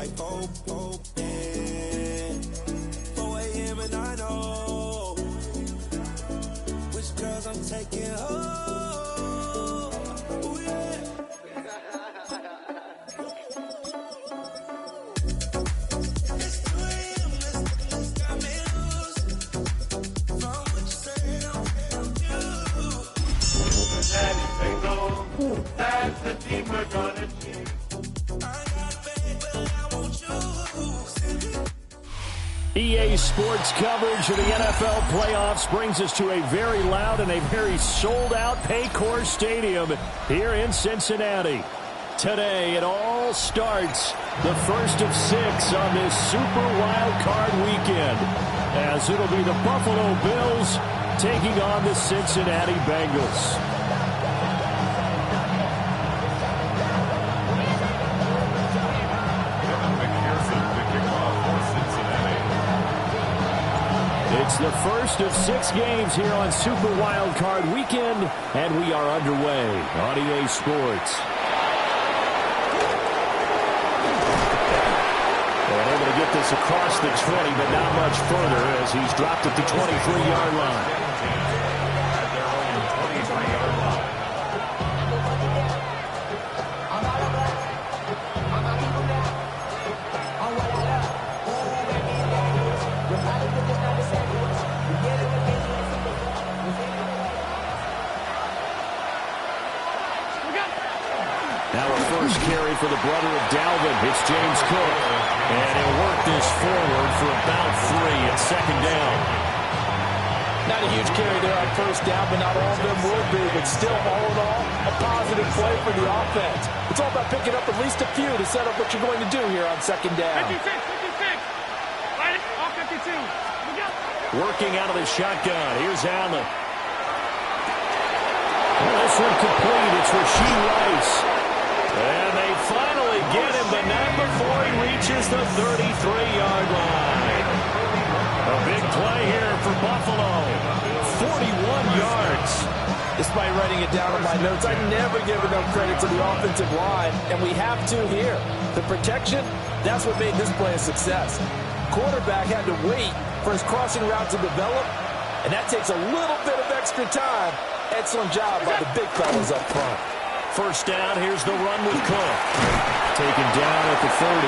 like yeah. 4 a.m. and I know which girls I'm taking home. Ooh, yeah. It's 2 a.m. Let's got me loose. From what you say, I'm you. That's the team we're gonna choose. EA Sports coverage of the NFL playoffs brings us to a very loud and a very sold-out Paycor Stadium here in Cincinnati. Today, it all starts the first of 6 on this Super Wildcard weekend, as it'll be the Buffalo Bills taking on the Cincinnati Bengals. It's the first of 6 games here on Super Wildcard Weekend, and we are underway on EA Sports. And able to get this across the 20, but not much further as he's dropped at the 23-yard line. Now a first carry for the brother of Dalvin. It's James Cook. And he'll work this forward for about 3 at second down. Not a huge carry there on first down, but not all of them would be. But still, all in all, a positive play for the offense. It's all about picking up at least a few to set up what you're going to do here on second down. 56. Right, all 52. Working out of the shotgun. Here's Allen. This one complete. It's Rashee Rice. And they finally get him, but not before he reaches the 33-yard line. A big play here for Buffalo. 41 yards. Despite writing it down on my notes, I never give enough credit to the offensive line, and we have to here. The protection, that's what made this play a success. Quarterback had to wait for his crossing route to develop, and that takes a little bit of extra time. Excellent job by the big fellas up front. First down, here's the run with Cook. Taken down at the 30.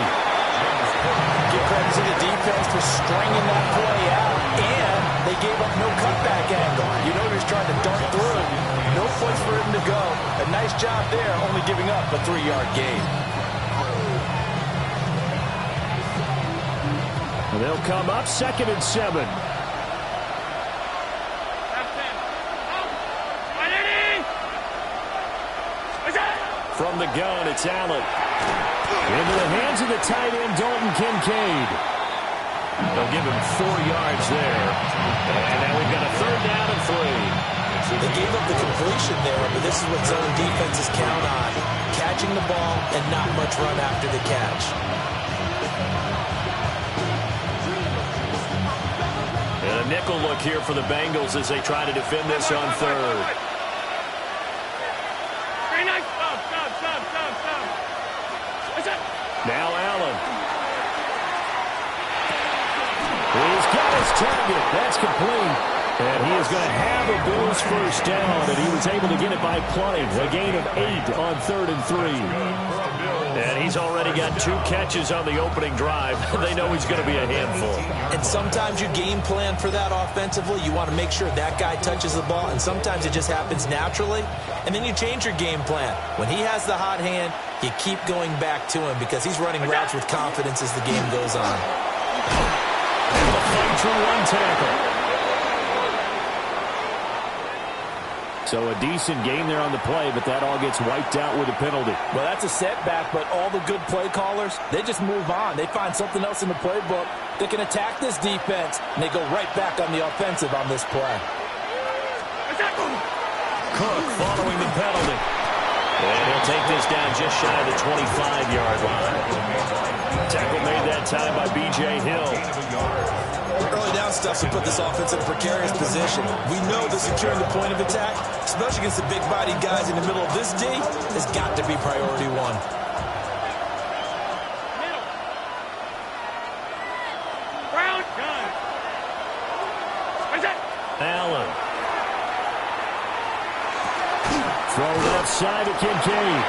Give credit to the defense for stringing that play out, and they gave up no cutback angle. You know he's trying to dart through. No place for him to go. A nice job there, only giving up a 3-yard gain. And they'll come up 2nd and 7. From the gun, it's Allen. Into the hands of the tight end, Dalton Kincaid. They'll give him 4 yards there. And now we've got a 3rd down and 3. They gave up the completion there, but this is what zone defenses count on. Catching the ball and not much run after the catch. And a nickel look here for the Bengals as they try to defend this on 3rd. Now Allen. He's got his target. That's complete. And he is going to have a Bills first down, and he was able to get it by plenty. A gain of 8 on 3rd and 3. And he's already got 2 catches on the opening drive. They know he's going to be a handful. And sometimes you game plan for that offensively. You want to make sure that guy touches the ball, and sometimes it just happens naturally. And then you change your game plan. When he has the hot hand, you keep going back to him because he's running routes with confidence as the game goes on. And the fight through 1 tackle. So a decent game there on the play, but that all gets wiped out with a penalty. Well, that's a setback, but all the good play callers, they just move on. They find something else in the playbook. They can attack this defense, and they go right back on the offensive on this play. Cook following the penalty. And he'll take this down just shy of the 25-yard line. Tackle made that time by B.J. Hill. Early down stuff to put this offense in a precarious position. We know that securing the point of attack, especially against the big-bodied guys in the middle of this D, has got to be priority 1. side to Kincaid.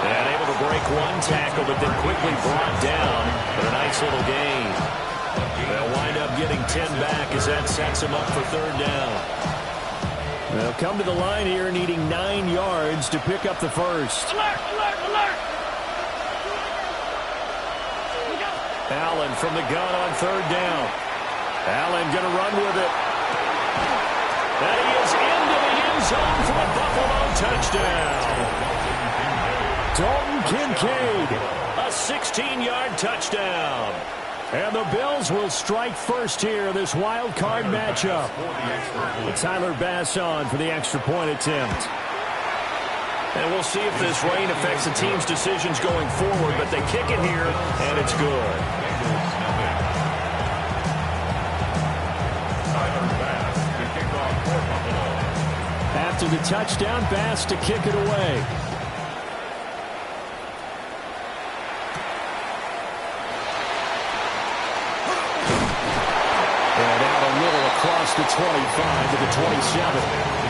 And able to break one tackle, but then quickly brought down for a nice little gain. They'll wind up getting 10 back as that sets them up for third down. They'll come to the line here needing 9 yards to pick up the first. Alert, alert, alert! Allen from the gun on third down. Allen going to run with it. And he is into the end zone for a Buffalo touchdown. Dalton Kincaid, a 16-yard touchdown. And the Bills will strike first here in this wild card matchup. Tyler Bass on for the extra point attempt. And we'll see if this rain affects the team's decisions going forward, but they kick it here, and it's good. After the touchdown, Bass to kick it away. And out a little across the 25 to the 27.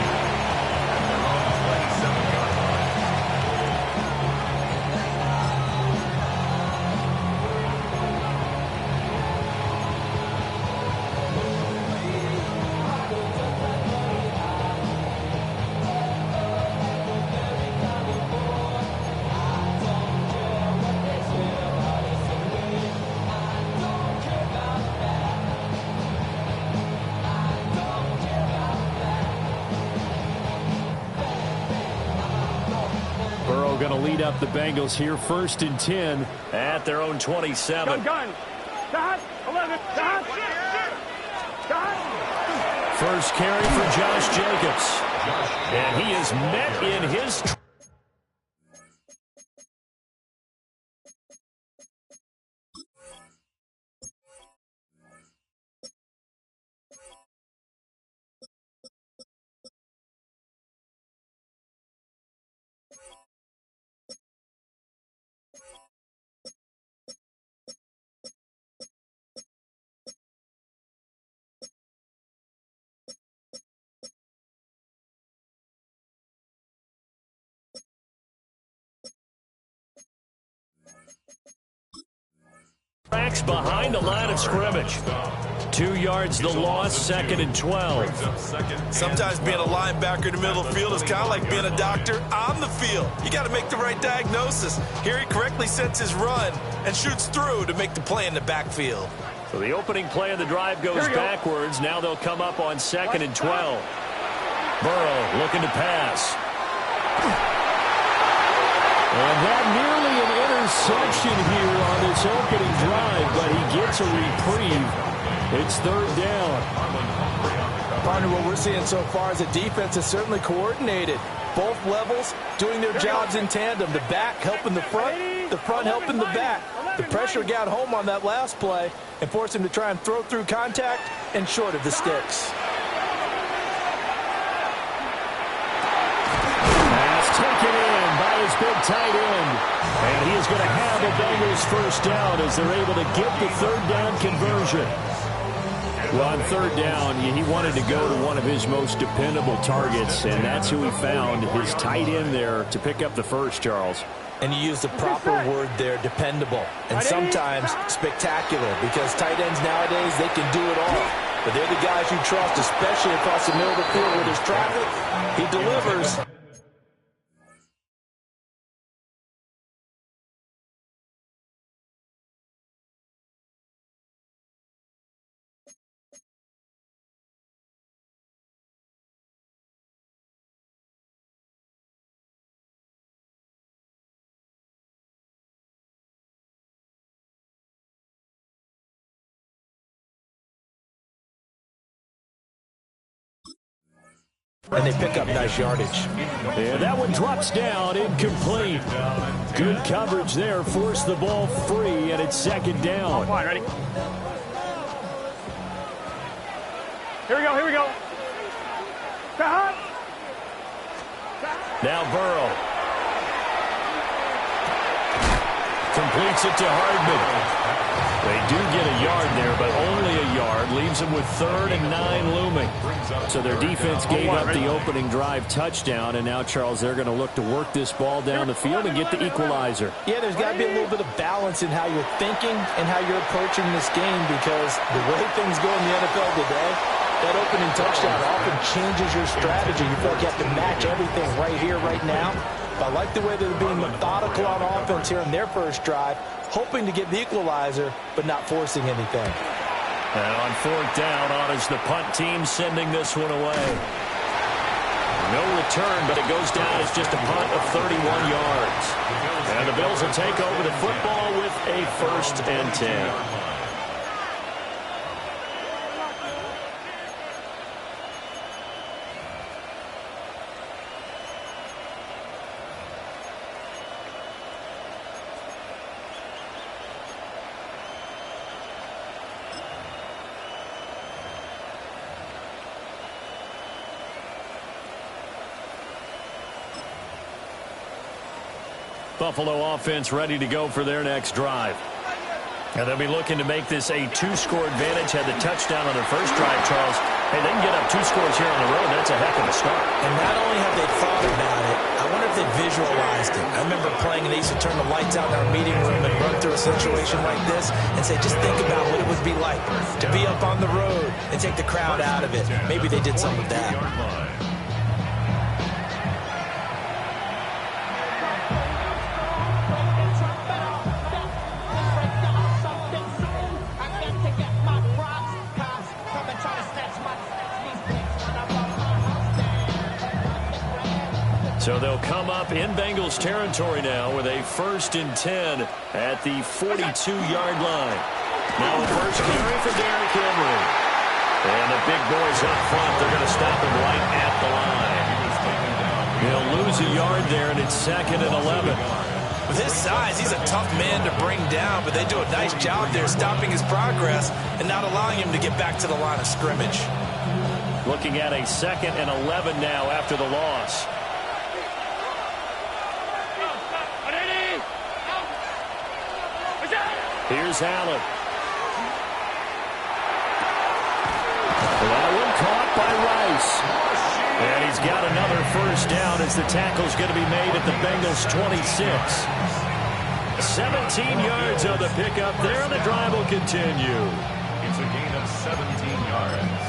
Going to lead up the Bengals here, 1st and 10 at their own 27. Gun. Dot. 11. Dot. Dot. First carry for Josh Jacobs. And he is met in his... Tracks behind the line of scrimmage. 2 yards the loss, 2nd and 12. Sometimes being a linebacker in the middle of the field is kind of like being a doctor on the field. You got to make the right diagnosis. Here he correctly sets his run and shoots through to make the play in the backfield. So the opening play of the drive goes backwards. Now they'll come up on 2nd and 12. Burrow looking to pass. And that nearly an interception here on this opening drive, but he gets a reprieve. It's 3rd down. Partner, what we're seeing so far is the defense is certainly coordinated. Both levels doing their jobs in tandem. The back helping the front helping the back. The pressure got home on that last play and forced him to try and throw through contact and short of the sticks. Taken in by his big tight end. And he is going to have a Bengals first down as they're able to get the 3rd down conversion. Well, on 3rd down, he wanted to go to one of his most dependable targets, and that's who he found, his tight end there, to pick up the first, Charles. And you use the proper word there, dependable. And sometimes spectacular, because tight ends nowadays, they can do it all. But they're the guys you trust, especially across the middle of the field where there's traffic. He delivers. And they pick up nice yardage. And that one drops down, incomplete. Good coverage there, forced the ball free, and it's 2nd down. Come on, ready? Here we go, here we go. Stop. Now Burrow. Completes it to Hardman. They do get a yard there, but only a yard. yard. Leaves them with 3rd and 9 looming. So their defense gave up the opening drive touchdown, and now, Charles, they're going to look to work this ball down the field and get the equalizer. Yeah, there's got to be a little bit of balance in how you're thinking and how you're approaching this game, because the way things go in the NFL today, that opening touchdown often changes your strategy. You feel like you have to match everything right here, right now. But I like the way they're being methodical on offense here in their first drive, hoping to get the equalizer, but not forcing anything. And on 4th down, on is the punt team sending this one away. No return, but it goes down as just a punt of 31 yards. And the Bills will take over the football with a 1st and 10. Buffalo offense ready to go for their next drive. And they'll be looking to make this a 2-score advantage. Had the touchdown on their first drive, Charles. Hey, they can get up 2 scores here on the road. That's a heck of a start. And not only have they thought about it, I wonder if they visualized it. I remember playing, and they used to turn the lights out in our meeting room and run through a situation like this and say, just think about what it would be like to be up on the road and take the crowd out of it. Maybe they did some of that. So they'll come up in Bengals territory now with a 1st and 10 at the 42-yard line. Now the first carry for Derrick Henry. And the big boys up front, they're going to stop him right at the line. He'll lose a yard there, and it's 2nd and 11. With his size, he's a tough man to bring down, but they do a nice job there stopping his progress and not allowing him to get back to the line of scrimmage. Looking at a 2nd and 11 now after the loss. Here's Allen. That one caught by Rice. And he's got another 1st down as the tackle's going to be made at the Bengals 26. 17 yards on the pickup there, and the drive will continue. It's a gain of 17 yards.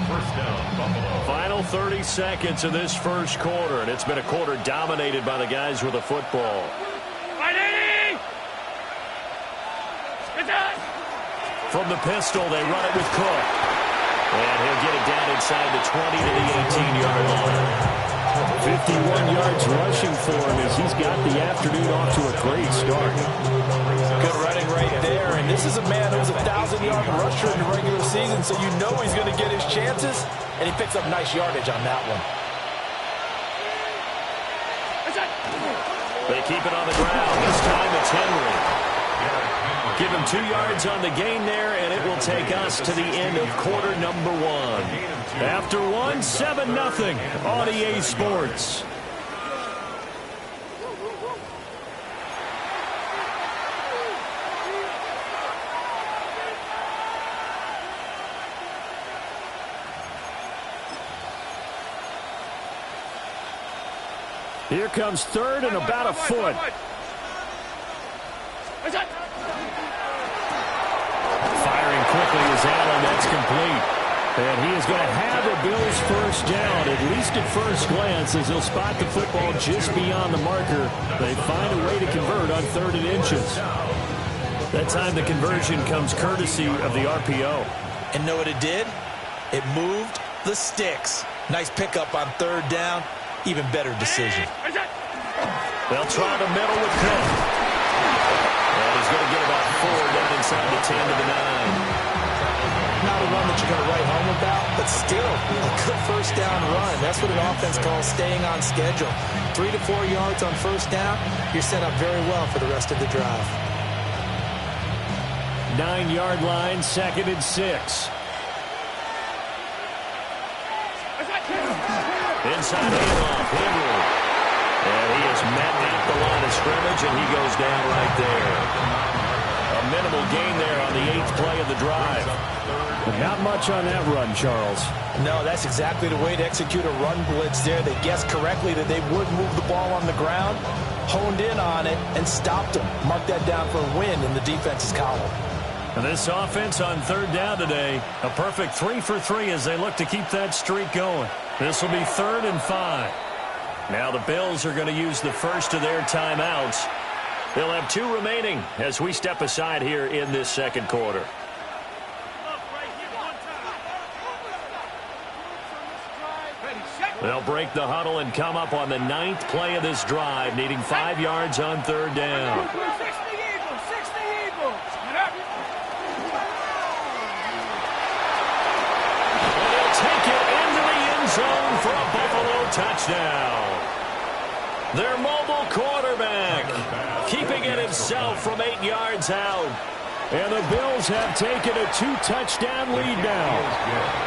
1st down, Buffalo. Final 30 seconds of this first quarter, and it's been a quarter dominated by the guys with the football. From the pistol, they run it with Cook. And he'll get it down inside the 20 to the 18-yard line. 51 yards rushing for him as he's got the afternoon off to a great start. Good running right there. And this is a man who's a 1,000-yard rusher in the regular season, so you know he's going to get his chances. And he picks up nice yardage on that one. They keep it on the ground. This time it's Henry. Give him 2 yards on the gain there, and it will take us to the end of quarter number 1. After 1, 7-0 on EA Sports. Here comes 3rd and about a foot. Firing quickly is Allen. That's complete. And he is going to have the Bills' 1st down, at least at first glance, as he'll spot the football just beyond the marker. They find a way to convert on 3rd and inches. That time the conversion comes courtesy of the RPO. And know what it did? It moved the sticks. Nice pickup on 3rd down. Even better decision. They'll try the middle with Cook. And he's going to get about 4 down inside the 10 to the 9. Not a run that you're going to write home about, but still a good 1st down run. That's what an offense calls staying on schedule. 3 to 4 yards on 1st down, you're set up very well for the rest of the drive. 9-yard line, 2nd and 6. Inside handoff, Henry. And he is met at the line of scrimmage, and he goes down right there. A minimal gain there on the 8th play of the drive. But not much on that run, Charles. No, that's exactly the way to execute a run blitz there. They guessed correctly that they would move the ball on the ground, honed in on it, and stopped them. Mark that down for a win in the defense's column. And this offense on third down today, a perfect 3 for 3 as they look to keep that streak going. This will be 3rd and 5. Now the Bills are going to use the first of their timeouts. They'll have 2 remaining as we step aside here in this second quarter. They'll break the huddle and come up on the 9th play of this drive, needing 5 yards on third down. And he'll take it into the end zone for a Buffalo touchdown. Their mobile quarterback keeping it himself from 8 yards out. And the Bills have taken a 2-touchdown lead now.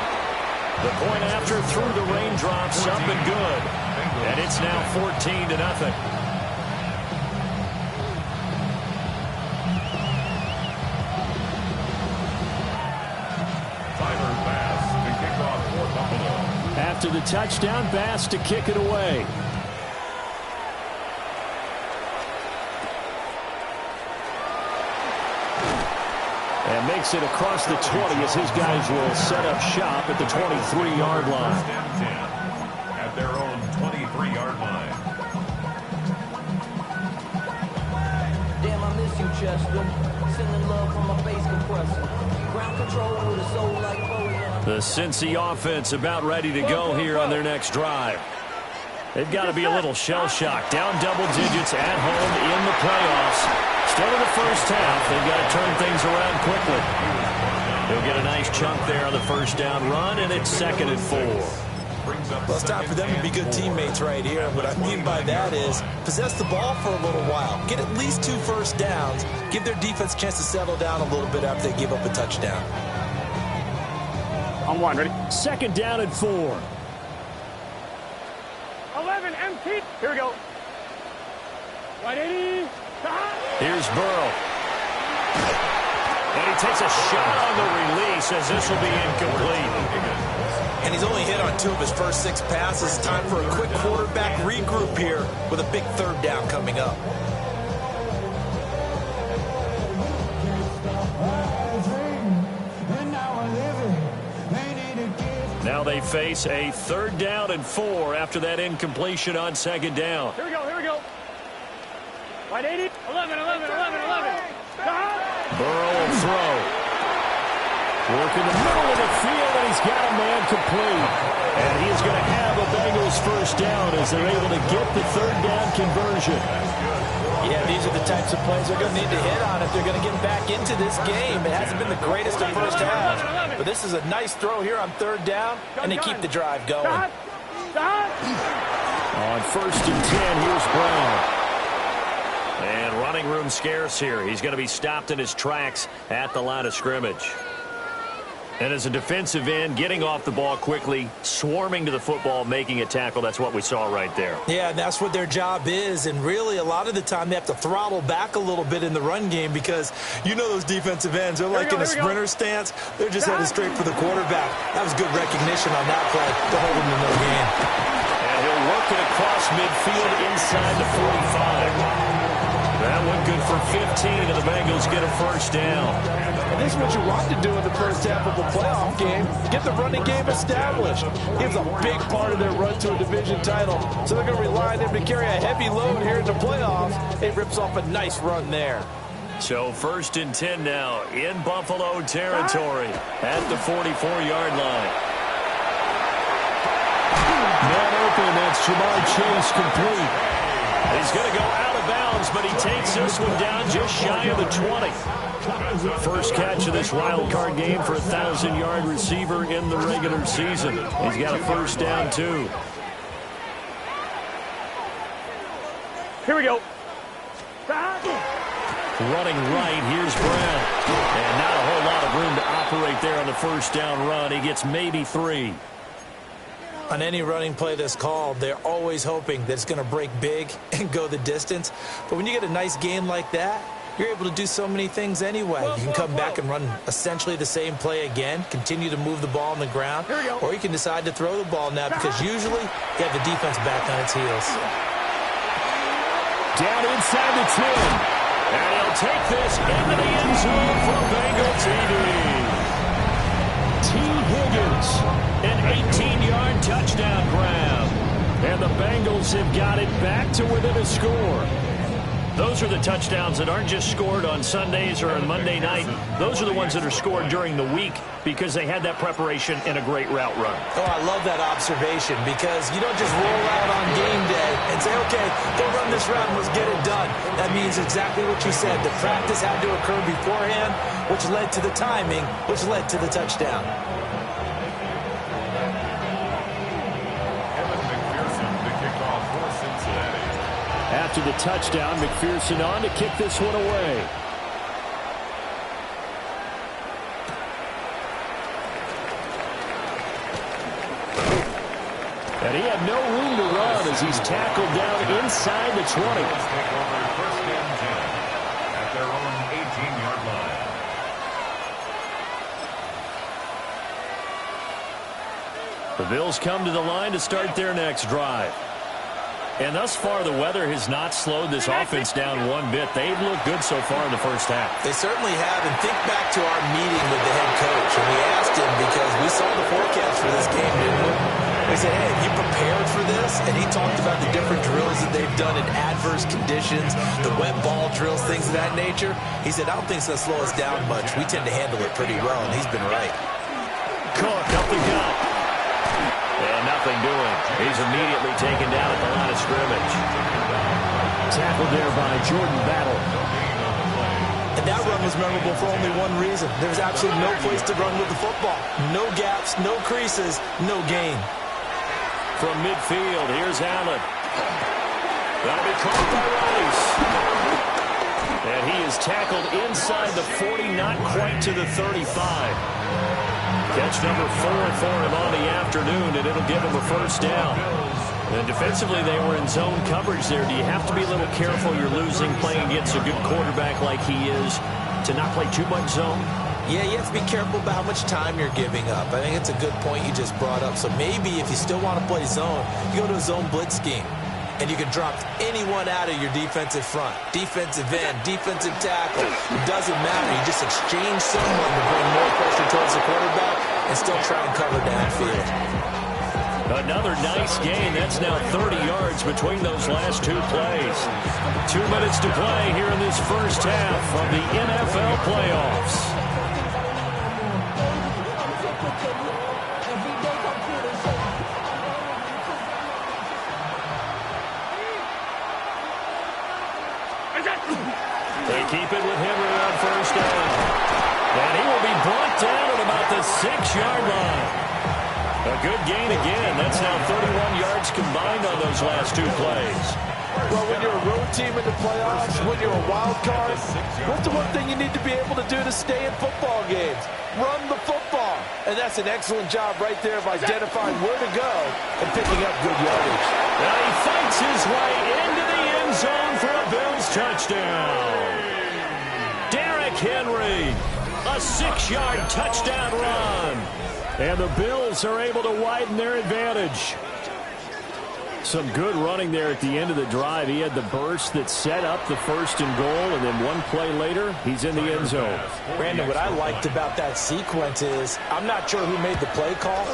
The point after through the raindrops up and good. And it's now 14-0. After the touchdown, Bass to kick it away. And makes it across the 20 as his guys will set up shop at the 23-yard line. At their own 23-yard line. Damn, I miss you, Chester. Sending love from my face compressor. Ground control with a soul like Bowie. The Cincy offense about ready to go here on their next drive. They've got to be a little shell-shocked. Down double digits at home in the playoffs. Still in the first half, they've got to turn things around quickly. They'll get a nice chunk there on the first down run, and it's 2nd and 4. Well, it's time for them to be good teammates right here. What I mean by that is possess the ball for a little while. Get at least 2 first downs. Give their defense a chance to settle down a little bit after they give up a touchdown. On 1, ready? 2nd down and 4. 11, empty. Here we go. 180. Here's Burrow. And he takes a shot on the release as this will be incomplete. And he's only hit on 2 of his first 6 passes. Time for a quick quarterback regroup here with a big 3rd down coming up. Now they face a 3rd down and 4 after that incompletion on 2nd down. Here we go, here we go. 180. 11. Burrow will throw. Working the middle of the field, and he's got a man complete. And he is going to have a Bengals first down as they're able to get the 3rd down conversion. Yeah, these are the types of plays they're going to need to hit on if they're going to get back into this game. It hasn't been the greatest of first halves, but this is a nice throw here on 3rd down, and they keep the drive going. On 1st and 10, here's Brown. And running room scarce here. He's going to be stopped in his tracks at the line of scrimmage. And as a defensive end, getting off the ball quickly, swarming to the football, making a tackle, that's what we saw right there. Yeah, and that's what their job is. And really, a lot of the time, they have to throttle back a little bit in the run game because you know those defensive ends, they're like in a sprinter stance. They're just headed straight for the quarterback. That was good recognition on that play to hold him in the game. And he'll work it across midfield inside the 45. That went good for 15, and the Bengals get a first down. And this is what you want to do in the first half of a playoff game. Get the running game established. It's a big part of their run to a division title. So they're going to rely on him to carry a heavy load here in the playoffs. It rips off a nice run there. So 1st and 10 now in Buffalo territory at the 44-yard line. Man open, that's Jamar Chase complete. He's going to go out of bounds, but he takes this one down just shy of the 20. First catch of this wild card game for a 1,000-yard receiver in the regular season. He's got a first down, too. Here we go. Running right, here's Brown. And not a whole lot of room to operate there on the first down run. He gets maybe 3. On any running play that's called, they're always hoping that it's going to break big and go the distance. But when you get a nice gain like that, you're able to do so many things anyway. You can come back and run essentially the same play again, continue to move the ball on the ground, or you can decide to throw the ball now because usually you have the defense back on its heels. Down inside the 10. And he'll take this into the end zone for Bengal TD. T. Higgins, an 18-yard touchdown grab. And the Bengals have got it back to within a score. Those are the touchdowns that aren't just scored on Sundays or on Monday night. Those are the ones that are scored during the week because they had that preparation and a great route run. Oh, I love that observation because you don't just roll out on game day and say, okay, go run this route and let's get it done. That means exactly what you said. The practice had to occur beforehand, which led to the timing, which led to the touchdown. After the touchdown, McPherson on to kick this one away. And he had no room to run as he's tackled down inside the 20. Take over first and 10 at their own 18-yard line. The Bills come to the line to start their next drive. And thus far, the weather has not slowed this offense down one bit. They've looked good so far in the first half. They certainly have. And think back to our meeting with the head coach. And we asked him because we saw the forecast for this game, didn't we? We said, hey, have you prepared for this? And he talked about the different drills that they've done in adverse conditions, the wet ball drills, things of that nature. He said, I don't think it's going to slow us down much. We tend to handle it pretty well, and he's been right. Cook up the gut. And nothing doing. He's immediately taken down at the line of scrimmage. Tackled there by Jordan Battle. And that run was memorable for only one reason. There was absolutely no place to run with the football. No gaps, no creases, no gain. From midfield, here's Allen. That'll be caught by Rice. And he is tackled inside the 40, not quite to the 35. Catch number 4 for him on the afternoon, and it'll give him a first down. And defensively, they were in zone coverage there. Do you have to be a little careful you're losing playing against a good quarterback like he is to not play too much zone? Yeah, you have to be careful about how much time you're giving up. I think it's a good point you just brought up. So maybe if you still want to play zone, you go to a zone blitz scheme. And you can drop anyone out of your defensive front. Defensive end, defensive tackle. It doesn't matter. You just exchange someone to bring more pressure towards the quarterback and still try and cover downfield. Another nice gain. That's now 30 yards between those last two plays. 2 minutes to play here in this first half of the NFL playoffs. They keep it with Henry on first down. And he will be brought down at about the 6-yard line. A good gain again. That's now 31 yards combined on those last two plays. Well, when you're a road team in the playoffs, when you're a wild card, what's the one thing you need to be able to do to stay in football games? Run the football. And that's an excellent job right there of identifying where to go and picking up good yardage. Now he fights his way into the end zone for a Bills touchdown. Derrick Henry, a 6-yard touchdown run. And the Bills are able to widen their advantage. Some good running there at the end of the drive. He had the burst that set up the first and goal, and then one play later, he's in the end zone. Brandon, what I liked about that sequence is I'm not sure who made the play call,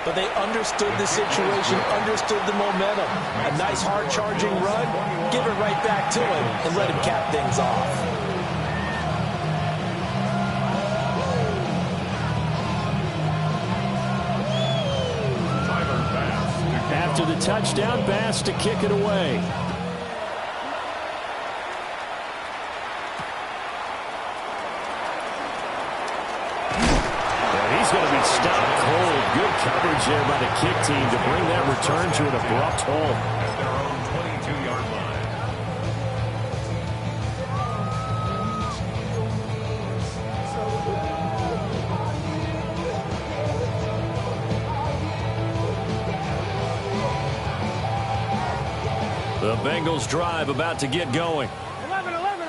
but they understood the situation, understood the momentum. A nice hard-charging run, give it right back to him, and let him cap things off. After the touchdown, Bass to kick it away. And he's going to be stopped cold. Good coverage there by the kick team to bring that return to an abrupt halt. At their own 22-yard line. The Bengals drive about to get going.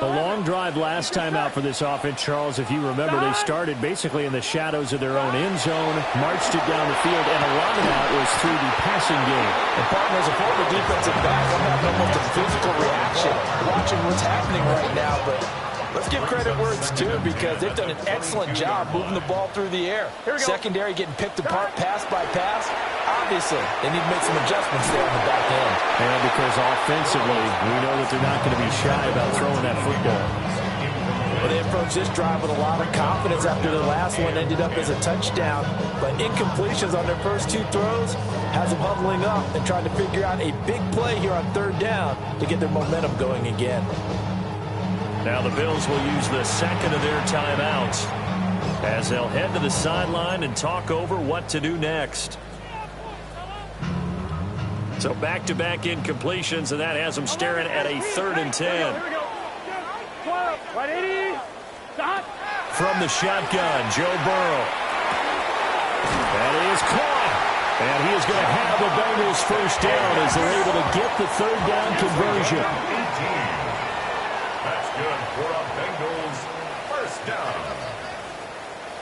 A long drive last time out for this offense, Charles. If you remember, they started basically in the shadows of their own end zone, marched it down the field, and a lot of that was through the passing game. And partners, a former defensive back, I'm having almost a physical reaction watching what's happening right now, but let's give credit where it's due because they've done an excellent job moving the ball through the air. Secondary getting picked apart pass by pass. Obviously, they need to make some adjustments there on the back end. And because offensively, we know that they're not going to be shy about throwing that football. Well, they approached this drive with a lot of confidence after their last one ended up as a touchdown. But incompletions on their first two throws has them huddling up and trying to figure out a big play here on third down to get their momentum going again. Now the Bills will use the second of their timeouts as they'll head to the sideline and talk over what to do next. So back-to-back incompletions, and that has them staring at a 3rd and 10. From the shotgun, Joe Burrow. That is caught. And he is going to have the Bengals first down as they're able to get the 3rd down conversion. That's good for a Bengals first down.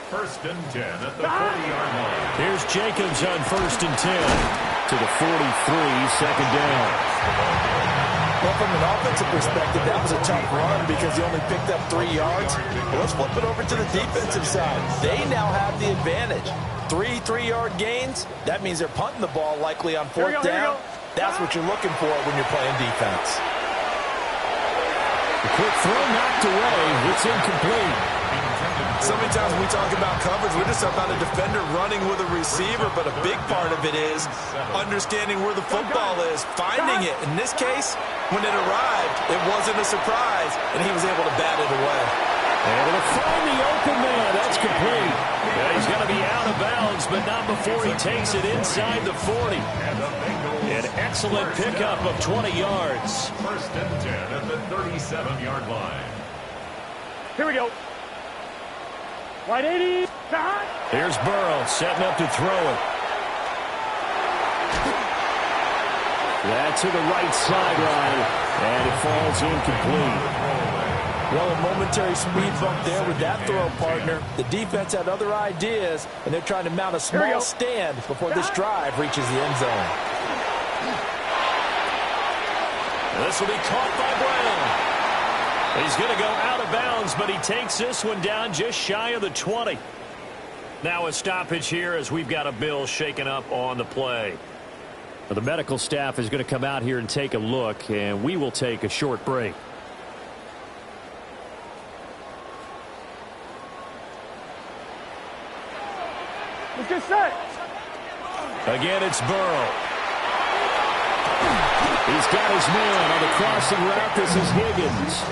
1st and 10 at the 40-yard line. Here's Jacobs on 1st and 10 to the 43, 2nd down. Well, from an offensive perspective, that was a tough run because he only picked up 3 yards. Well, let's flip it over to the defensive side. They now have the advantage. 3 3-yard gains. That means they're punting the ball likely on 4th down. That's what you're looking for when you're playing defense. The quick throw knocked away. It's incomplete. So many times when we talk about coverage, we're just about a defender running with a receiver, but a big part of it is understanding where the football is, finding it. In this case, when it arrived, it wasn't a surprise, and he was able to bat it away. Able to find the open man. That's complete. Yeah, he's going to be out of bounds, but not before he takes it inside the 40. An excellent pickup of 20 yards. 1st and 10 at the 37-yard line. Here we go. Wide 80. Here's Burrow setting up to throw it. That to the right sideline, and it falls incomplete. Well, a momentary speed bump there with that throw, partner. The defense had other ideas, and they're trying to mount a small stand before this drive reaches the end zone. This will be caught by Brown. He's going to go out of bounds, but he takes this one down just shy of the 20. Now a stoppage here as we've got a Bill shaken up on the play. Well, the medical staff is going to come out here and take a look, and we will take a short break. Let's get set. Again, it's Burrow. He's got his man on the crossing route. This is Higgins.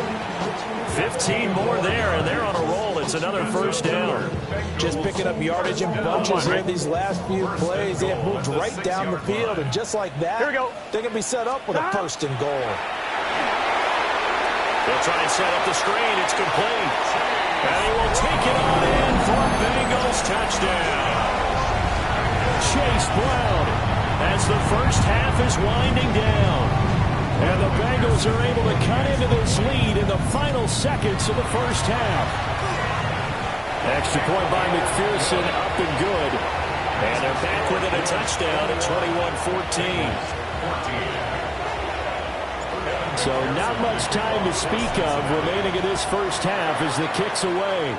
15 more there, and they're on a roll. It's another first down. Just picking up yardage in bunches here these last few plays. They have moved right down the field, and just like that, they're going to be set up with a 1st and goal. They'll try and set up the screen. It's complete. And he will take it on in for Bengals touchdown. Chase Brown as the first half is winding down. And the Bengals are able to cut into this lead in the final seconds of the first half. Extra point by McPherson, up and good. And they're back within a touchdown at 21-14. So not much time to speak of remaining in this first half as the kick's away.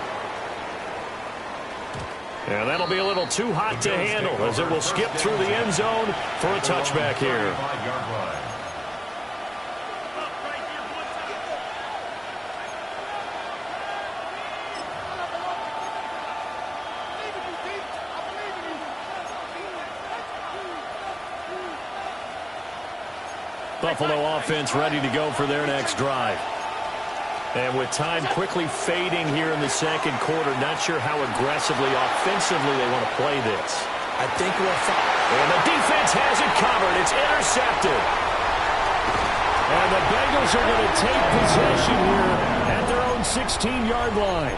And that'll be a little too hot to handle as it will skip through the end zone for a touchback here. Buffalo offense ready to go for their next drive. And with time quickly fading here in the second quarter, not sure how aggressively, offensively they want to play this. I think we'll find. And the defense has it covered. It's intercepted. And the Bengals are going to take possession here at their own 16-yard line.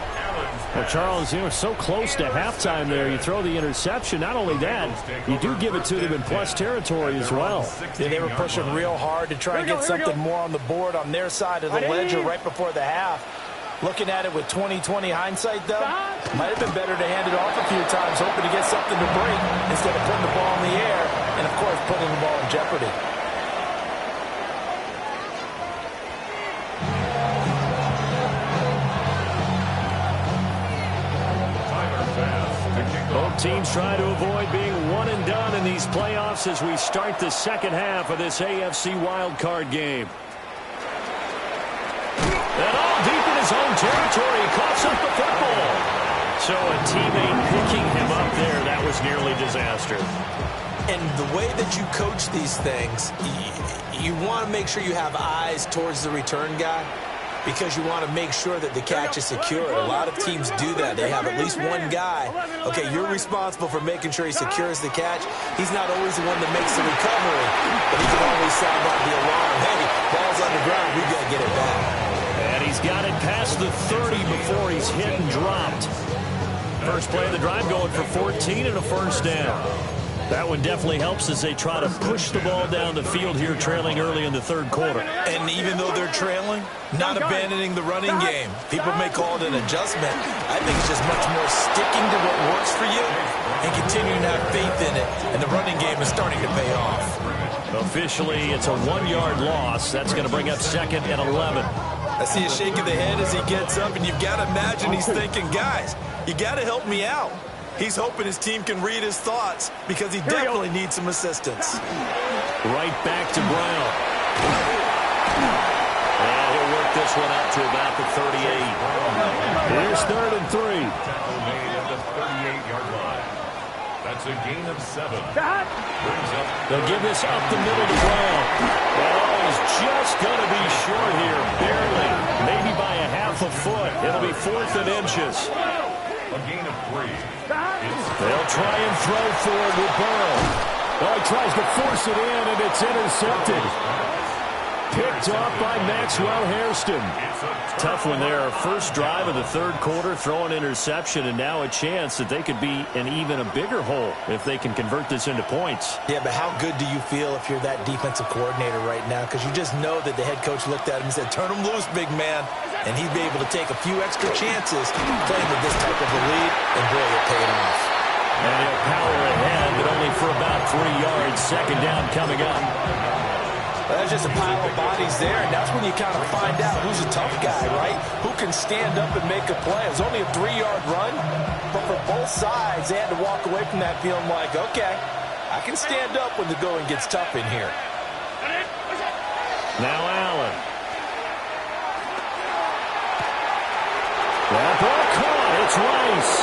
Well, Charles, you know, so close to halftime there. You throw the interception. Not only that, you do give it to them in plus territory as well. Yeah, they were pushing real hard to try and get something more on the board on their side of the ledger right before the half. Looking at it with 20/20 hindsight, though, might have been better to hand it off a few times, hoping to get something to break instead of putting the ball in the air and, of course, putting the ball in jeopardy. Both teams try to avoid being one and done in these playoffs as we start the second half of this AFC wildcard game. And all deep in his own territory, he coughs up the football. So a teammate picking him up there, that was nearly disaster. And the way that you coach these things, you want to make sure you have eyes towards the return guy because you want to make sure that the catch is secure. A lot of teams do that. They have at least one guy. Okay, you're responsible for making sure he secures the catch. He's not always the one that makes the recovery, but he can always sound out the alarm. Hey, ball's on the ground. We've got to get it back. And he's got it past the 30 before he's hit and dropped. First play of the drive going for 14 and a first down. That one definitely helps as they try to push the ball down the field here, trailing early in the third quarter. And even though they're trailing, not abandoning the running game. People may call it an adjustment. I think it's just much more sticking to what works for you and continuing to have faith in it. And the running game is starting to pay off. Officially, it's a 1-yard loss. That's going to bring up second and 11. I see a shake of the head as he gets up, and you've got to imagine he's thinking, guys, you got to help me out. He's hoping his team can read his thoughts because he definitely needs some assistance. Right back to Brown. And he'll work this one out to about the 38. Here's 3rd and 3. Tackle made at the 38-yard line. That's a gain of 7. They'll give this up the middle to Brown. That all is just going to be short here, barely, maybe by a half a foot. It'll be 4th and inches. A gain of 3. They'll try and throw for it with Burrow. Oh, he tries to force it in, and it's intercepted. Picked off by Maxwell Hairston. Tough one there. First drive of the third quarter, throw an interception, and now a chance that they could be in even a bigger hole if they can convert this into points. Yeah, but how good do you feel if you're that defensive coordinator right now? Because you just know that the head coach looked at him and said, turn him loose, big man. And he'd be able to take a few extra chances playing with this type of a lead, and boy, it paid off. And he'll power ahead, but only for about 3 yards. Second down coming up. That's just a pile of bodies there, and that's when you kind of find out who's a tough guy, right? Who can stand up and make a play. It was only a 3-yard run, but for both sides, they had to walk away from that feeling like, okay, I can stand up when the going gets tough in here. Now Allen. That ball caught. It's Rice.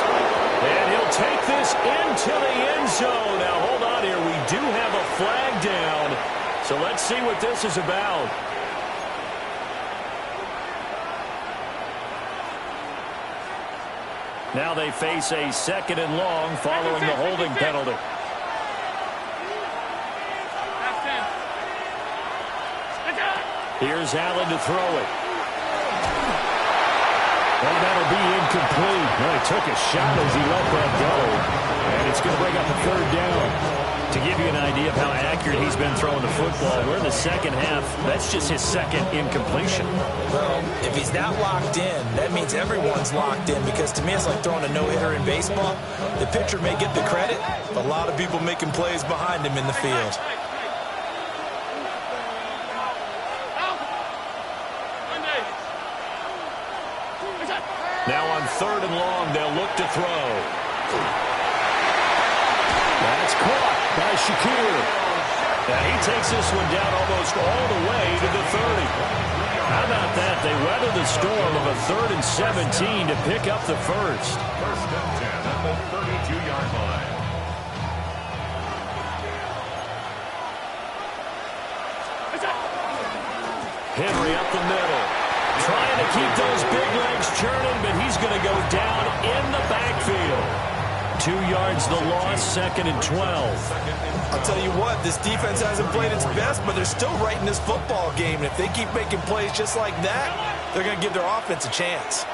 And he'll take this into the end zone. Now, hold on here. We do have a flag down. So let's see what this is about. Now they face a 2nd and long following the holding penalty. Here's Allen to throw it. And that'll be incomplete. Well, he took a shot as he let that go. And it's going to bring up a 3rd down. To give you an idea of how accurate he's been throwing the football, we're in the second half. That's just his 2nd incompletion. Well, if he's not locked in, that means everyone's locked in, because to me it's like throwing a no-hitter in baseball. The pitcher may get the credit, but a lot of people making plays behind him in the field. Now on 3rd and long, they'll look to throw. That's caught by Shakir. And he takes this one down almost all the way to the 30. How about that? They weather the storm of a 3rd and 17 to pick up the first. 1st and 10 at the 32-yard line. Henry up the middle. Trying to keep those big legs churning, but he's going to go down in the backfield. 2 yards the loss, 2nd and 12. I'll tell you what, this defense hasn't played its best, but they're still right in this football game. And if they keep making plays just like that, they're going to give their offense a chance.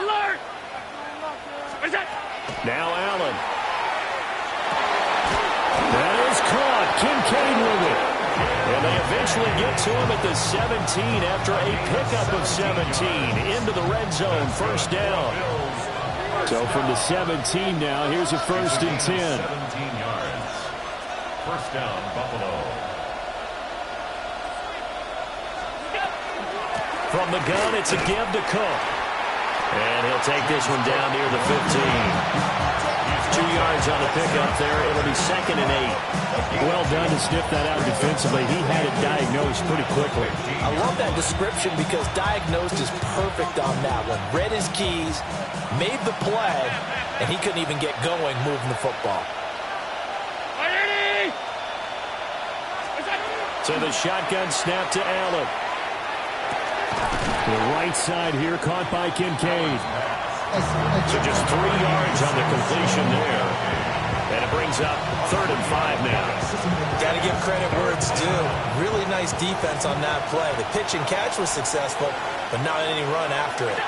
Alert! Now Allen. That is caught. Kincaid with it. And they eventually get to him at the 17 after a pickup of 17 into the red zone. First down. So from the 17 now, here's a 1st and 10. 17 yards. First down, Buffalo. From the gun, it's a give to Cook. And he'll take this one down near the 15. 2 yards on the pickup there. It'll be 2nd and 8. Well done to sniff that out defensively. He had it diagnosed pretty quickly. I love that description because diagnosed is perfect on that one. Read his keys, made the play, and he couldn't even get going moving the football. So the shotgun snap to Allen. The right side here caught by Kincaid. So just 3 yards on the completion there. And it brings up 3rd and 5 now. Got to give credit where it's due. Really nice defense on that play. The pitch and catch was successful, but not any run after it.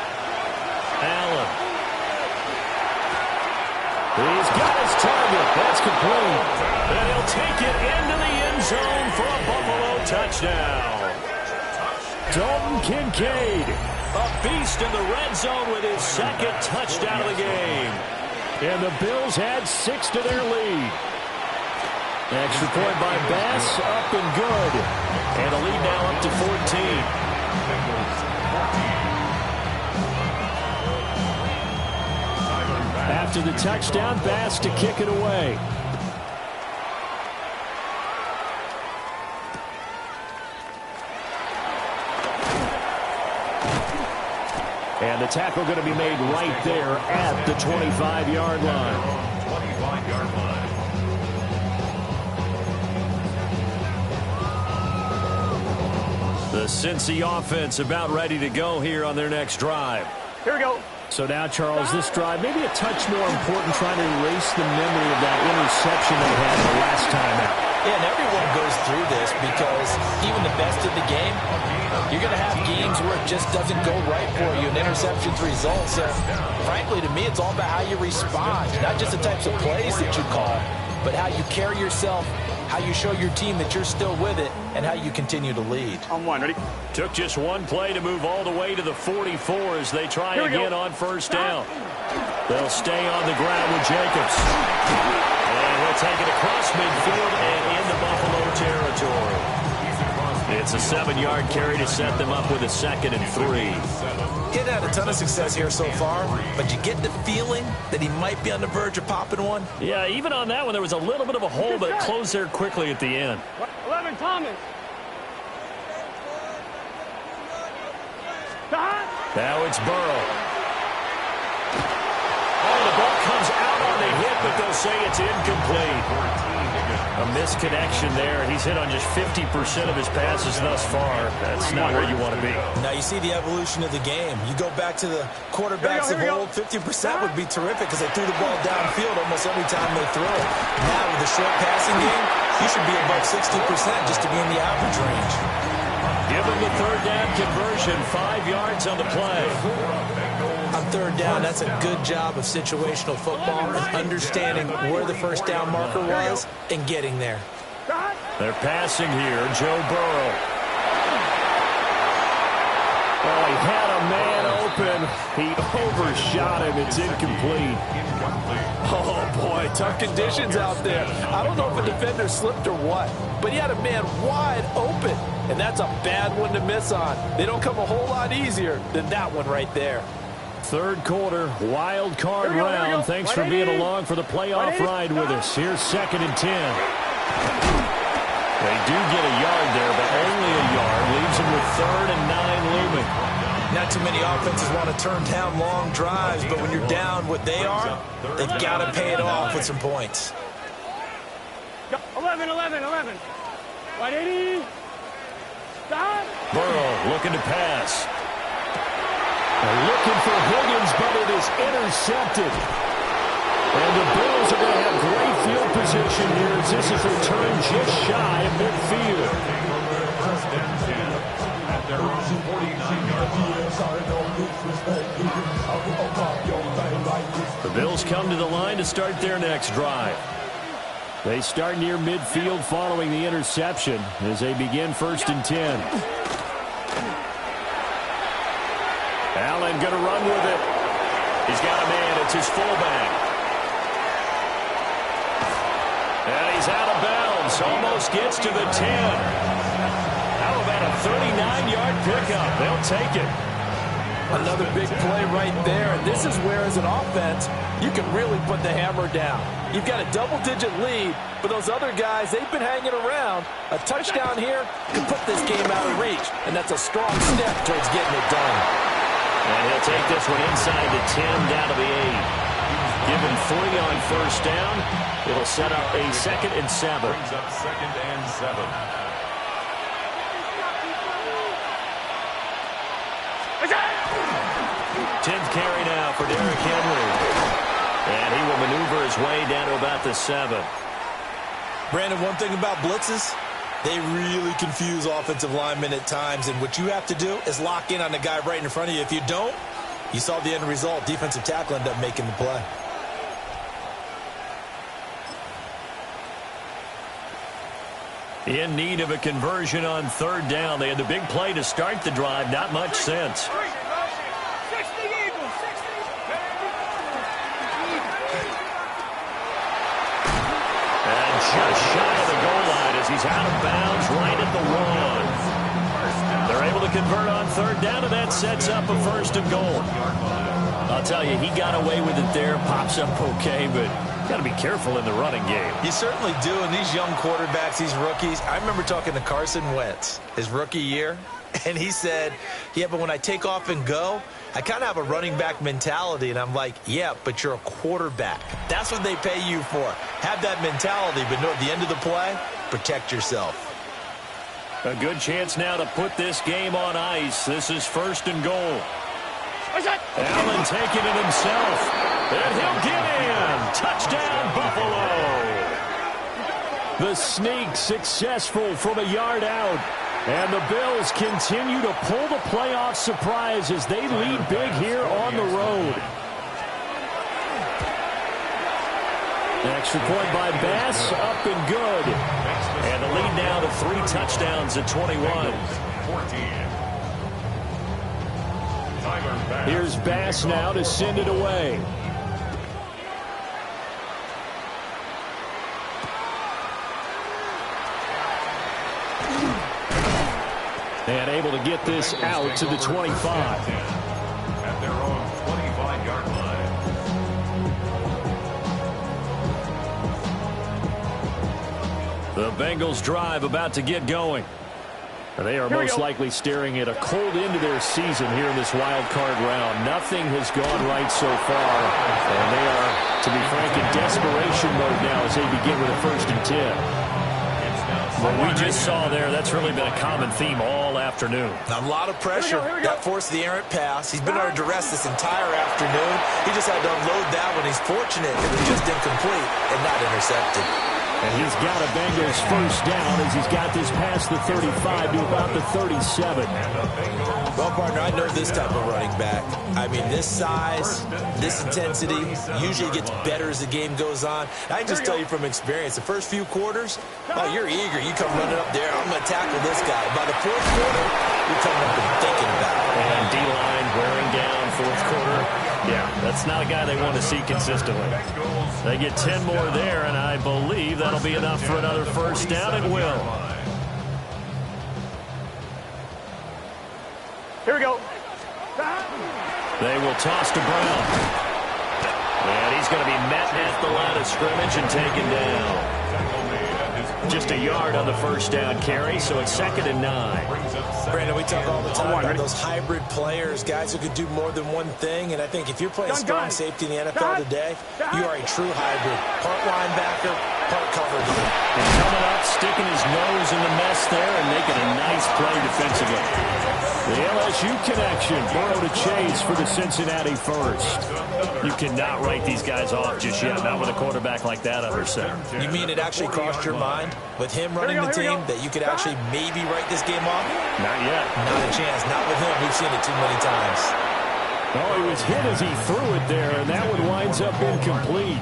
Allen. He's got his target. That's complete. And he'll take it into the end zone for a Buffalo touchdown. Dalton Kincaid. A beast in the red zone with his 2nd touchdown of the game. And the Bills add 6 to their lead. Extra point by Bass, up and good. And a lead now up to 14. After the touchdown, Bass to kick it away. And the tackle going to be made right there at the 25-yard line. 25-yard line. The Cincy offense about ready to go here on their next drive. Here we go. So now, Charles, this drive maybe a touch more important, trying to erase the memory of that interception they had the last time out. Yeah, and everyone goes through this because even the best of the game, you're going to have games where it just doesn't go right for you and interceptions result. So, frankly, to me, it's all about how you respond, not just the types of plays that you call, but how you carry yourself, how you show your team that you're still with it, and how you continue to lead. On one, ready? Took just one play to move all the way to the 44 as they try again on first down. They'll stay on the ground with Jacobs. And he'll take it across midfield and into Buffalo territory. It's a 7-yard carry to set them up with a 2nd and 3. He's had a ton of success here so far, but you get the feeling that he might be on the verge of popping one. Yeah, even on that one, there was a little bit of a hole, but it closed there quickly at the end. 11, Thomas. Now it's Burrow. Oh, the ball comes out on the hit, but they'll say it's incomplete. A misconnection there. He's hit on just 50% of his passes thus far. That's not where you want to be. Now you see the evolution of the game. You go back to the quarterbacks of old, 50% would be terrific because they threw the ball downfield almost every time they throw it. Now with the short passing game, you should be above 60% just to be in the average range. Give him the 3rd down conversion, 5 yards on the play. On 3rd down, that's a good job of situational football and understanding where the first down marker was and getting there. They're passing here, Joe Burrow. Oh, he had a man open. He overshot him. It's incomplete. Oh, boy, tough conditions out there. I don't know if a defender slipped or what, but he had a man wide open, and that's a bad one to miss on. They don't come a whole lot easier than that one right there. 3rd quarter, wild card round. Thanks for being along for the playoff ride with us. Here's 2nd and 10. They do get a yard there, but only a yard. Leaves them with 3rd and 9 looming. Not too many offenses want to turn down long drives, but when you're down what they are, they've got to pay it off with some points. 11. 180. Stop. Burrow looking to pass. Looking for Higgins, but it is intercepted. And the Bills are going to have great field position here as this is returned just shy of midfield. At their own 49-yard line. Bills come to the line to start their next drive. They start near midfield following the interception as they begin 1st and 10. Allen going to run with it. He's got a man. It's his fullback. And he's out of bounds. Almost gets to the 10. How about a 39-yard pickup? They'll take it. Another big play right there. And this is where, as an offense, you can really put the hammer down. You've got a double-digit lead, but those other guys, they've been hanging around. A touchdown here can put this game out of reach, and that's a strong step towards getting it done. And he'll take this one inside the 10 down to the 8. Given 3 on 1st down, it'll set up a 2nd and 7. Brings up 2nd and 7. 10th carry now for Derrick Henry. And he will maneuver his way down to about the 7. Brandon, one thing about blitzes, they really confuse offensive linemen at times, and what you have to do is lock in on the guy right in front of you. If you don't, you saw the end result. Defensive tackle ended up making the play. In need of a conversion on 3rd down. They had the big play to start the drive. Not much sense. And just shy of the goal line as he's out of bounds right at the 1. They're able to convert on 3rd down, and that sets up a 1st and goal. I'll tell you, he got away with it there. Pops up okay, but got to be careful in the running game. You certainly do, and these young quarterbacks, these rookies, I remember talking to Carson Wentz his rookie year, and he said, yeah, but when I take off and go, I kind of have a running back mentality, and I'm like, yeah, but you're a quarterback. That's what they pay you for. Have that mentality, but know at the end of the play, protect yourself. A good chance now to put this game on ice. This is 1st and goal. Allen taking it himself. And he'll get in. Touchdown, Buffalo. The sneak successful from a yard out. And the Bills continue to pull the playoff surprise as they lead big here on the road. Extra point by Bass, up and good. And the lead now to 3 touchdowns at 21. 14. Here's Bass now to send it away. And able to get this out to the 25. At their own 25-yard line. The Bengals drive about to get going. They are most likely staring at a cold end to their season here in this wild card round. Nothing has gone right so far, and they are, to be frank, in desperation mode now as they begin with a 1st and 10. What we just saw there, that's really been a common theme all afternoon. A lot of pressure. That forced the errant pass. He's been under duress this entire afternoon. He just had to unload that one. He's fortunate it was just incomplete and not intercepted. And he's got a Bengals 1st down as he's got this past the 35 to about the 37. Well, partner, I know this type of running back. I mean, this size, this intensity usually gets better as the game goes on. I can just tell you from experience, the first few quarters, oh, you're eager. You come running up there, I'm going to tackle this guy. By the 4th quarter, you're coming up and thinking about it. And D-line wearing down 4th quarter. Yeah, that's not a guy they want to see consistently. They get 10 more there, and I believe that'll be enough for another 1st down. It will. Here we go. They will toss to Brown. And he's going to be met at the line of scrimmage and taken down. Just a yard on the 1st down carry, so it's 2nd and 9. Brandon, we talk all the time about those hybrid players, guys who could do more than one thing, and I think if you're playing strong safety in the NFL today, you are a true hybrid. Part linebacker, part coverage. And coming up, sticking his nose in the mess there and making a nice play defensively. The LSU connection, Burrow to Chase for the Cincinnati 1st. You cannot write these guys off just yet, not with a quarterback like that under center. You mean it actually crossed your mind with him running the team that you could actually maybe write this game off? Not yet. Not a chance. Not with him. We've seen it too many times. Oh, he was hit as he threw it there, and that one winds up incomplete.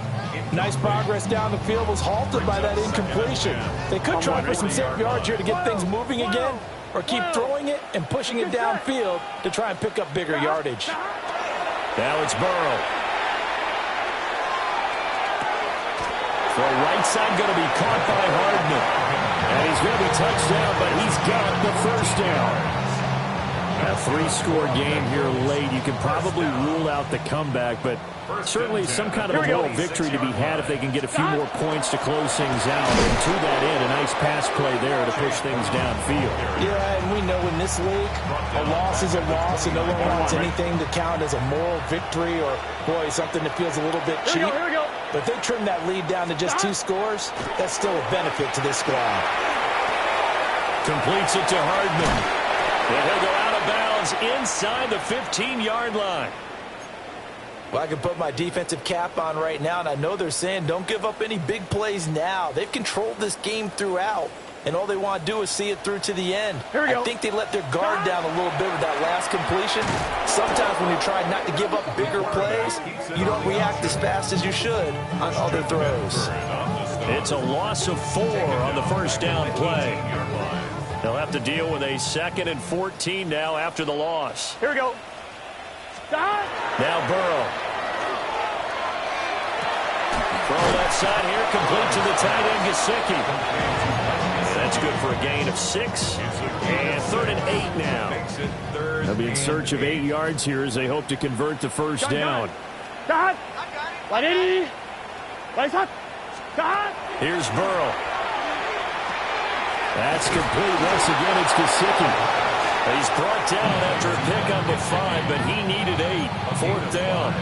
Nice progress down the field, was halted by that incompletion. They could try for some safe yards here to get things moving again, or keep throwing it and pushing it downfield to try and pick up bigger yardage. Now it's Burrow. The right side going to be caught by Hardman. And he's going to be touched down, but he's got the first down. A 3-score game here late. You can probably rule out the comeback, but certainly some kind of a moral victory to be had if they can get a few more points to close things out. And to that end, a nice pass play there to push things downfield. Yeah, and we know in this league, a loss is a loss, and no one wants anything to count as a moral victory or, boy, something that feels a little bit cheap. But if they trim that lead down to just 2 scores, that's still a benefit to this squad. Completes it to Hardman. And he'll go out of bounds inside the 15-yard line. Well, I can put my defensive cap on right now, and I know they're saying don't give up any big plays now. They've controlled this game throughout, and all they want to do is see it through to the end. I think they let their guard down a little bit with that last completion. Sometimes when you try not to give up bigger plays, you don't react as fast as you should on other throws. It's a loss of 4 on the first down play. They'll have to deal with a 2nd and 14 now after the loss. Here we go. Stop. Now Burrow. Throw left side here, complete to the tight end, Gesicki. That's good for a gain of 6. And 3rd and 8 now. They'll be in search of 8 yards here as they hope to convert the first down. Stop. Ready. Stop. Here's Burrow. That's complete. Once again, it's Gesicki. He's brought down after a pickup of 5, but he needed 8. 4th down.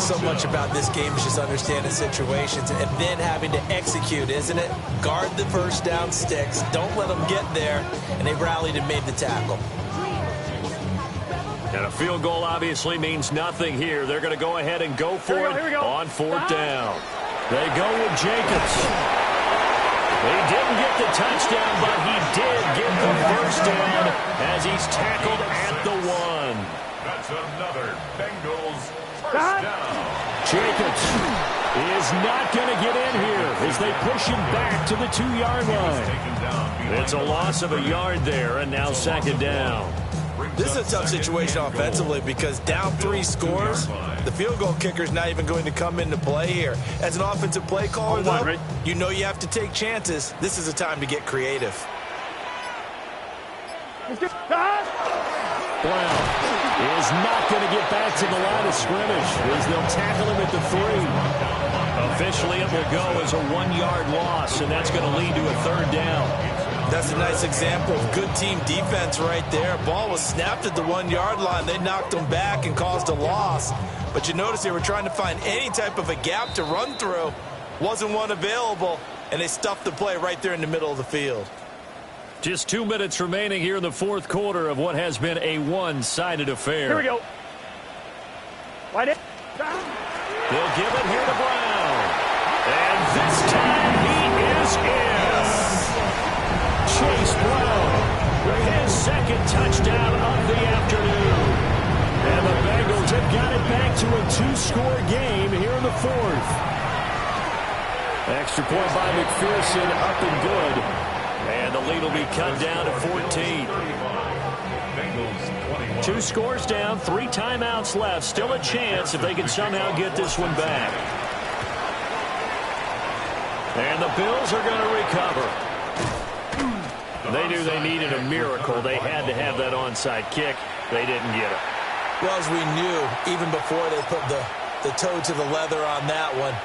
So much about this game is just understanding situations and then having to execute, isn't it? Guard the first down sticks. Don't let them get there. And they rallied and made the tackle. And a field goal obviously means nothing here. They're going to go ahead and go for it on 4th down. They go with Jacobs. He didn't get the touchdown, but he did get the first down as he's tackled at the 1. That's another Bengals first down. Jacobs is not going to get in here as they push him back to the 2-yard line. It's a loss of a yard there, and now 2nd down. This is a tough situation offensively because down 3 scores, the field goal kicker's not even going to come into play here. As an offensive play caller, though, you know you have to take chances. This is a time to get creative. Brown is not going to get back to the line of scrimmage as they'll tackle him at the 3. Officially, it will go as a 1-yard loss, and that's going to lead to a 3rd down. That's a nice example of good team defense right there. Ball was snapped at the 1-yard line. They knocked them back and caused a loss. But you notice they were trying to find any type of a gap to run through. Wasn't one available, and they stuffed the play right there in the middle of the field. Just 2 minutes remaining here in the 4th quarter of what has been a one-sided affair. Here we go. Right it. They'll give it here to Brown. And this time he is in. Chase Brown, his 2nd touchdown of the afternoon. And the Bengals have got it back to a 2-score game here in the 4th. Extra point by McPherson, up and good. And the lead will be cut down to 14. 2 scores down, 3 timeouts left. Still a chance if they can somehow get this one back. And the Bills are going to recover. They knew they needed a miracle. They had to have that onside kick. They didn't get it. Well, as we knew, even before they put the toe to the leather on that one,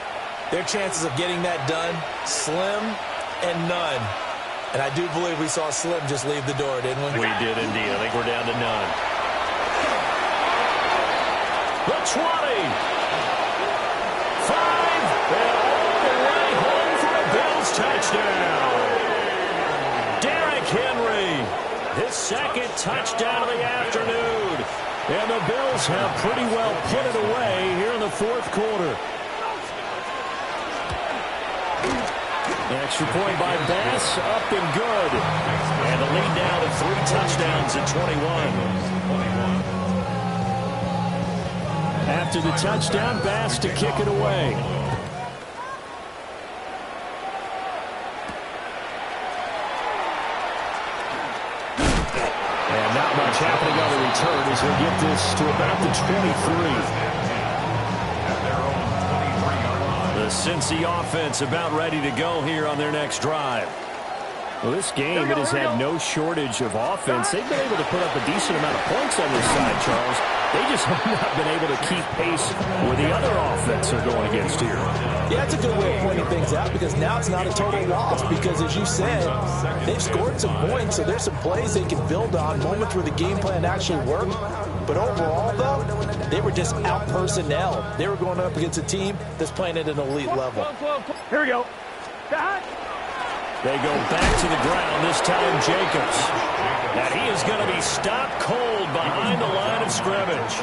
their chances of getting that done, slim and none. And I do believe we saw Slim just leave the door, didn't we? We did indeed. I think we're down to none. The 20. 5. And all the way home for a Bills touchdown. Henry, his 2nd touchdown of the afternoon. And the Bills have pretty well put it away here in the 4th quarter. Extra point by Bass, up and good. And the lead down to 3 touchdowns at 21. after the touchdown pass to kick it away. And not much happening on the return as he'll get this to about the 23. The Cincy offense about ready to go here on their next drive. Well, this game, it has had no shortage of offense. They've been able to put up a decent amount of points on this side, Charles. They just have not been able to keep pace with the other offense they're going against here. Yeah, it's a good way of pointing things out because now it's not a total loss because, as you said, they've scored some points, so there's some plays they can build on, moments where the game plan actually worked. But overall, though, they were just out-personnel. They were going up against a team that's playing at an elite level. Here we go. They go back to the ground, this time Jacobs. And he is going to be stopped cold behind the line of scrimmage.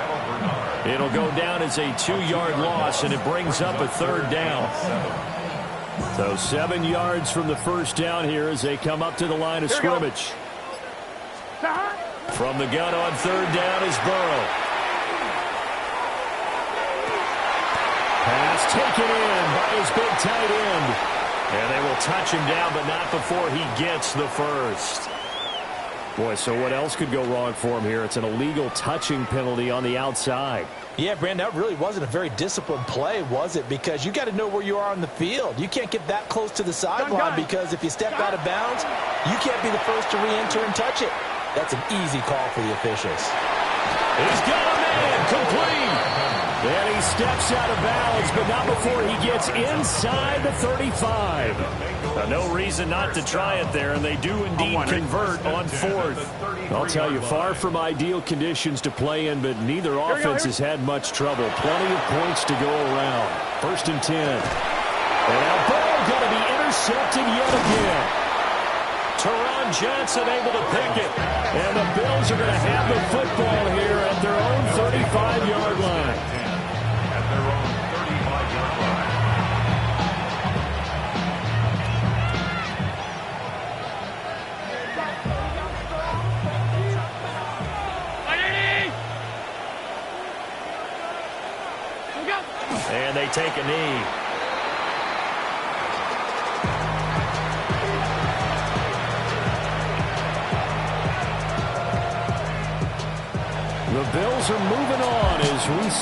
It'll go down as a 2-yard loss, and it brings up a 3rd down. So 7 yards from the first down here as they come up to the line of scrimmage. From the gun on 3rd down is Burrow. Pass taken in by his big tight end. And they will touch him down, but not before he gets the first. Boy, so what else could go wrong for him here? It's an illegal touching penalty on the outside. Yeah, Brandon, that really wasn't a very disciplined play, was it? Because you got to know where you are on the field. You can't get that close to the sideline because if you step out of bounds, you can't be the first to re-enter and touch it. That's an easy call for the officials. He's got a man, complete. And he steps out of bounds, but not before he gets inside the 35. No reason not to try it there, and they do indeed convert on 4th. I'll tell you, far from ideal conditions to play in, but neither offense has had much trouble. Plenty of points to go around. 1st and 10. And now ball going to be intercepted yet again. Teron Johnson able to pick it. And the Bills are going to have the football here at their own 35-yard line. At their own 35-yard line. And they take a knee. The Bills are moving on as we see.